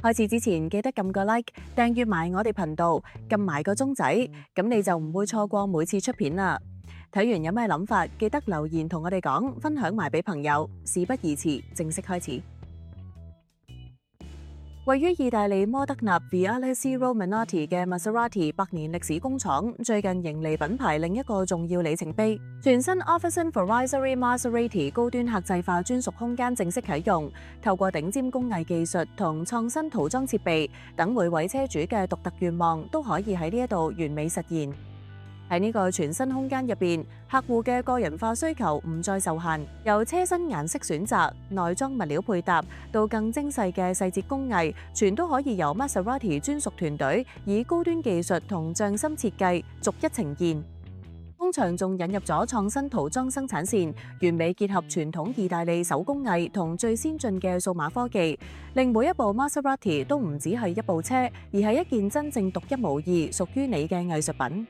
開始之前記得撳個 like，訂閱埋我哋頻道，撳埋個鐘仔，咁你就唔會錯過每次出片啦。睇完有咩諗法，記得留言同我哋講，分享埋俾朋友。事不宜遲，正式開始。位於意大利摩德納 Viale Romanotti 嘅 Maserati 百年歷史工廠，最近迎嚟品牌另一個重要里程碑。全新 Officine Ferrazzeri Maserati 高端客製化專屬空間正式啟用，透過頂尖工藝技術同創新塗裝設備，等每位車主嘅獨特願望都可以喺呢一度完美實現。喺呢個全新空間入邊，客戶嘅個人化需求唔再受限，由車身顏色選擇、內裝物料配搭到更精細嘅細節工藝，全都可以由 Maserati 專屬團隊以高端技術同匠心設計逐一呈現。工場仲引入咗創新塗裝生產線，完美結合傳統意大利手工藝同最先進嘅數碼科技，令每一部 Maserati 都唔只係一部車，而係一件真正獨一無二、屬於你嘅藝術品。